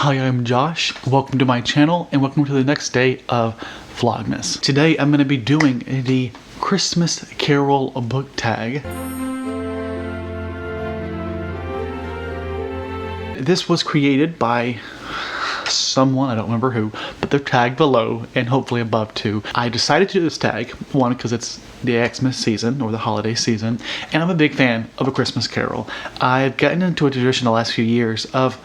Hi, I'm Josh. Welcome to my channel and welcome to the next day of Vlogmas. Today I'm going to be doing the Christmas Carol book tag. This was created by someone, I don't remember who, but they're tagged below and hopefully above too. I decided to do this tag, one, because it's the Xmas season or the holiday season, and I'm a big fan of A Christmas Carol. I've gotten into a tradition the last few years of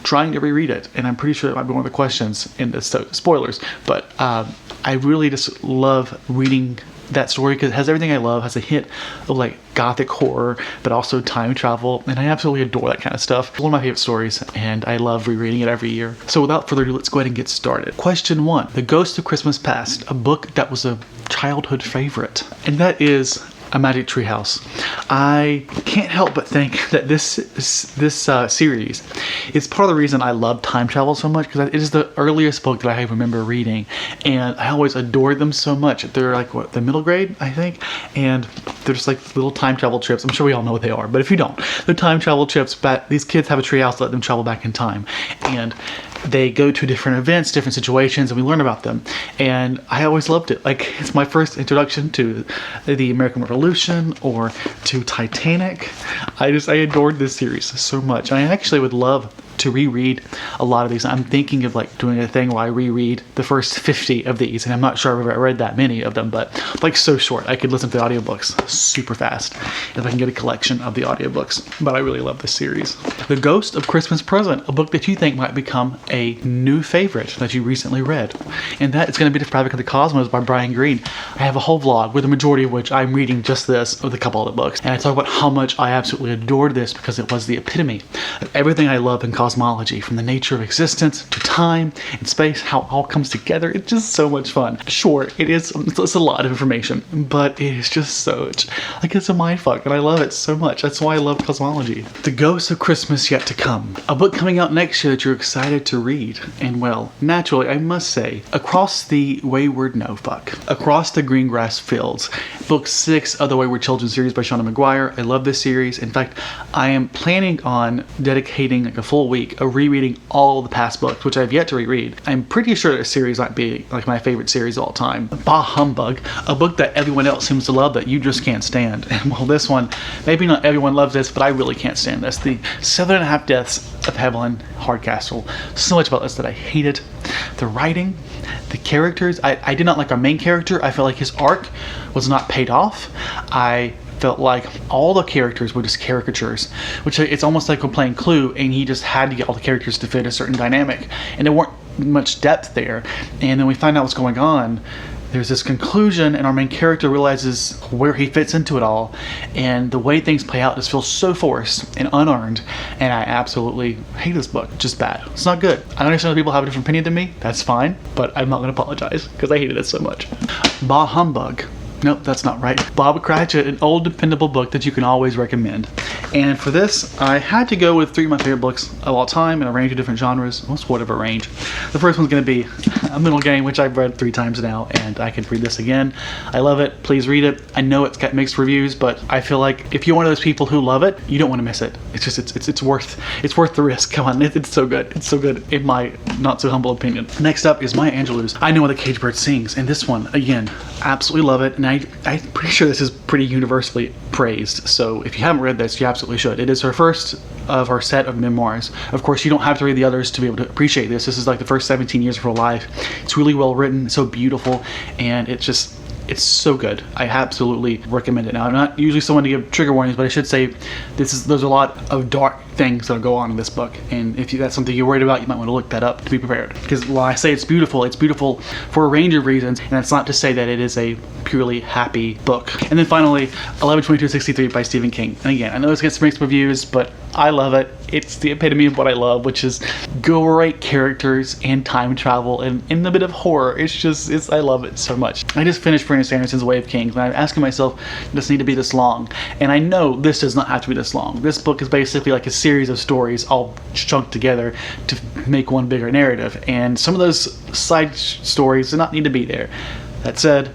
trying to reread it, and I'm pretty sure it might be one of the questions in this, so spoilers, but I really just love reading that story because it has everything I love. Has a hint of like gothic horror, but also time travel, and I absolutely adore that kind of stuff. It's one of my favorite stories, and I love rereading it every year. So without further ado, let's go ahead and get started. Question 1. The Ghost of Christmas Past, a book that was a childhood favorite, and that is A Magic Tree House. I can't help but think that this series is part of the reason I love time travel so much, because it is the earliest book that I remember reading, and I always adored them so much. They're like, what, the middle grade, I think, and they're just like little time travel trips. I'm sure we all know what they are, but if you don't, they're time travel trips. But these kids have a tree house to let them travel back in time, and they go to different events, different situations, and we learn about them. And I always loved it. Like, it's my first introduction to the American Revolution or to Titanic. I adored this series so much. And I actually would love to reread a lot of these. I'm thinking of like doing a thing where I reread the first 50 of these, and I'm not sure I've ever read that many of them, but like so short I could listen to the audiobooks super fast if I can get a collection of the audiobooks. But I really love this series. The Ghost of Christmas Present, a book that you think might become a new favorite that you recently read, and that is going to be The Private of the Cosmos by Brian Greene. I have a whole vlog with the majority of which I'm reading just this with a couple other books, and I talk about how much I absolutely adored this because it was the epitome of everything I love in cosmology, from the nature of existence to time and space, how it all comes together. It's just so much fun. Sure, it's a lot of information, but it is just so, like, it's a mindfuck, and I love it so much. That's why I love cosmology. The Ghost of Christmas Yet to Come, a book coming out next year that you're excited to read. And well, naturally, I must say, Across the Across the Green Grass Fields, book 6 of the Wayward Children series by Shauna McGuire. I love this series. In fact, I am planning on dedicating like a full week of rereading all the past books, which I've yet to reread. I'm pretty sure this series might be like my favorite series of all time. Bah Humbug, a book that everyone else seems to love that you just can't stand. And well, this one, maybe not everyone loves this, but I really can't stand this. The 7.5 Deaths of Evelyn Hardcastle. So much about this that I hate it. The writing, the characters. I did not like our main character. I felt like his arc was not paid off. I felt like all the characters were just caricatures, which it's almost like we're playing Clue, and he just had to get all the characters to fit a certain dynamic, and there weren't much depth there. And then we find out what's going on. There's this conclusion, and our main character realizes where he fits into it all, and the way things play out just feels so forced and unearned, and I absolutely hate this book. Just bad. It's not good. I understand that people have a different opinion than me. That's fine, but I'm not going to apologize because I hated it so much. Bah Humbug. Nope, that's not right. Bob Cratchit, an old dependable book that you can always recommend. And for this, I had to go with 3 of my favorite books of all time in a range of different genres, almost whatever range. The first one's going to be A Middle Game, which I've read 3 times now, and I could read this again. I love it. Please read it. I know it's got mixed reviews, but I feel like if you're one of those people who love it, you don't want to miss it. It's just, it's worth the risk. Come on, it's so good. It's so good in my not so humble opinion. Next up is Maya Angelou's I Know When the Caged Bird Sings, and this one, again, absolutely love it, and I'm pretty sure this is pretty universally praised, so if you haven't read this, you absolutely should. It is her first of her set of memoirs. Of course, you don't have to read the others to be able to appreciate this. This is like the first 17 years of her life. It's really well written, so beautiful, and it's so good. I absolutely recommend it. Now, I'm not usually someone to give trigger warnings, but I should say there's a lot of dark things that go on in this book, and if that's something you're worried about, you might want to look that up to be prepared. Because while I say it's beautiful for a range of reasons, and that's not to say that it is a purely happy book. And then finally, 11/22/63 by Stephen King. And again, I know this gets mixed reviews, but I love it. It's the epitome of what I love, which is great characters and time travel and a bit of horror. I love it so much. I just finished Brandon Sanderson's Way of Kings, and I'm asking myself, does this need to be this long? And I know this does not have to be this long. This book is basically like a series of stories all chunked together to make one bigger narrative, and some of those side stories do not need to be there. That said,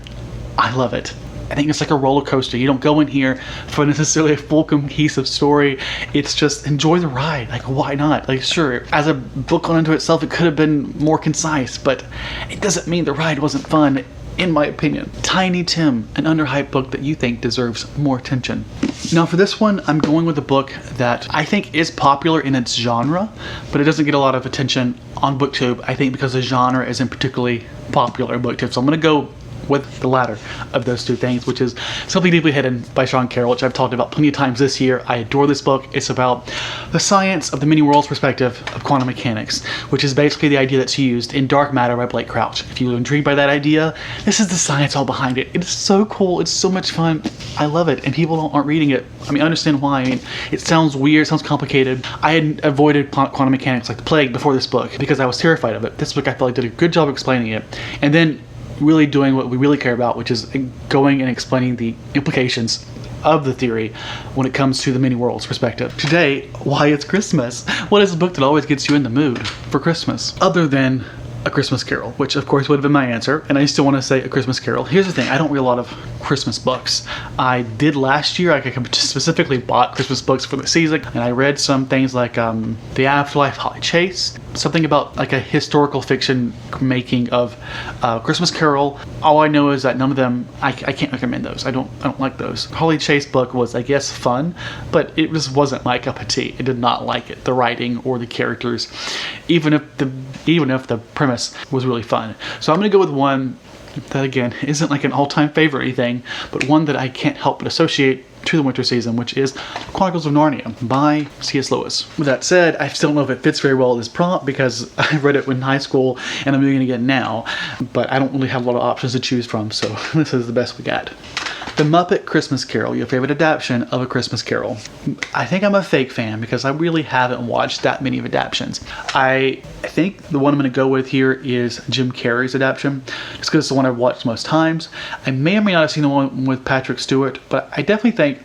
I love it. I think it's like a roller coaster. You don't go in here for necessarily a full cohesive story. It's just enjoy the ride. Like, why not? Like, sure, as a book unto itself, it could have been more concise, but it doesn't mean the ride wasn't fun, in my opinion. Tiny Tim, an underhyped book that you think deserves more attention. Now for this one, I'm going with a book that I think is popular in its genre, but it doesn't get a lot of attention on BookTube, I think because the genre isn't particularly popular in BookTube. So I'm gonna go with the latter of those two things, which is Something Deeply Hidden by Sean Carroll, which I've talked about plenty of times this year. I adore this book. It's about the science of the many worlds perspective of quantum mechanics, which is basically the idea that's used in Dark Matter by Blake Crouch. If you're intrigued by that idea, this is the science all behind it. It's so cool. It's so much fun. I love it. And people aren't reading it. I mean, I understand why. I mean, it sounds weird, it sounds complicated. I had avoided quantum mechanics like the plague before this book because I was terrified of it. This book I felt like did a good job of explaining it. And then really doing what we really care about, which is going and explaining the implications of the theory when it comes to the many worlds perspective. Today, why it's Christmas. What is a book that always gets you in the mood for Christmas? Other than A Christmas Carol, which of course would have been my answer, and I still want to say A Christmas Carol. Here's the thing, I don't read a lot of Christmas books. I did last year. I specifically bought Christmas books for the season, and I read some things like The Afterlife, Holly Chase, something about like a historical fiction making of Christmas Carol. All I know is that none of them, I can't recommend those. I don't like those. Holly Chase book was, I guess, fun, but it just wasn't my cup of tea. I did not like it, the writing or the characters, even if the premise was really fun. So I'm gonna go with one that again isn't like an all-time favorite or anything, but one that I can't help but associate to the winter season, which is Chronicles of Narnia by C.S. Lewis. With that said, I still don't know if it fits very well as prompt because I read it in high school and I'm reading it again now, but I don't really have a lot of options to choose from, so this is the best we got. The Muppet Christmas Carol, your favorite adaptation of A Christmas Carol. I think I'm a fake fan because I really haven't watched that many of adaptations. I think the one I'm going to go with here is Jim Carrey's adaptation, just because it's the one I've watched most times. I may or may not have seen the one with Patrick Stewart, but I definitely think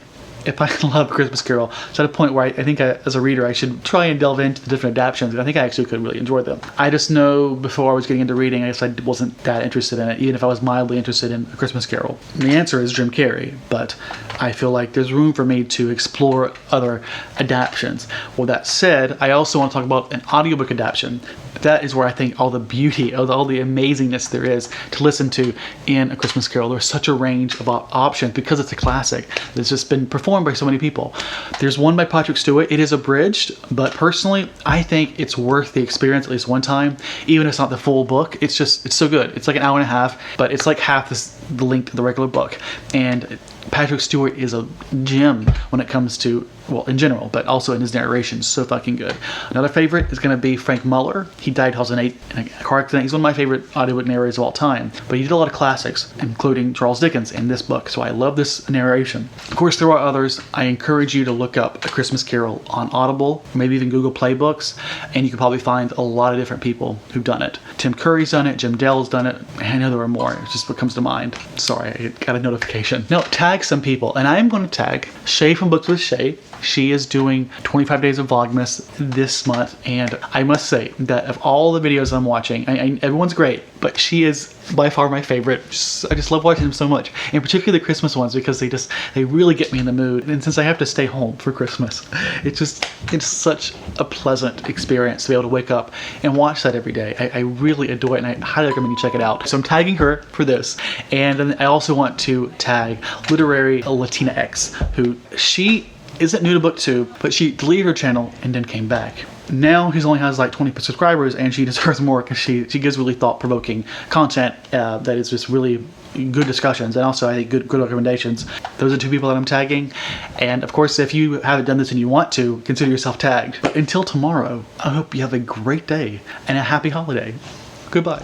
if I love Christmas Carol, it's at a point where I think as a reader I should try and delve into the different adaptations, and I think I actually could really enjoy them. I just know before I was getting into reading, I guess I wasn't that interested in it, even if I was mildly interested in A Christmas Carol. And the answer is Jim Carrey, but I feel like there's room for me to explore other adaptations. With that said, I also want to talk about an audiobook adaptation. That is where I think all the beauty, all the amazingness there is to listen to in A Christmas Carol. There's such a range of options because it's a classic that's just been performed by so many people. There's one by Patrick Stewart. It is abridged, but personally, I think it's worth the experience at least one time, even if it's not the full book. It's so good. It's like an hour and a half, but it's like half the length of the regular book. And Patrick Stewart is a gem when it comes to, well, in general, but also in his narration. So fucking good. Another favorite is going to be Frank Muller. He died in 2008 in a car accident. He's one of my favorite audiobook narrators of all time, but he did a lot of classics, including Charles Dickens in this book, so I love this narration. Of course, there are others. I encourage you to look up A Christmas Carol on Audible, maybe even Google Play Books, and you can probably find a lot of different people who've done it. Tim Curry's done it, Jim Dell's done it, and I know there are more. It's just what comes to mind. Sorry, I got a notification. No, tag some people, and I am going to tag Shay from Books with Shay. She is doing 25 days of Vlogmas this month, and I must say that of all the videos I'm watching, everyone's great, but she is by far my favorite. I just love watching them so much, and particularly the Christmas ones because they really get me in the mood. And since I have to stay home for Christmas, it's such a pleasant experience to be able to wake up and watch that every day. I really adore it, and I highly recommend you check it out. So I'm tagging her for this, and then I also want to tag Literary Latina X, who she isn't new to BookTube, but she deleted her channel and then came back. Now she only has like 20 subscribers, and she deserves more because she gives really thought-provoking content that is just really good discussions, and also I think good recommendations. Those are two people that I'm tagging, and of course if you haven't done this and you want to, consider yourself tagged. But until tomorrow, I hope you have a great day and a happy holiday. Goodbye.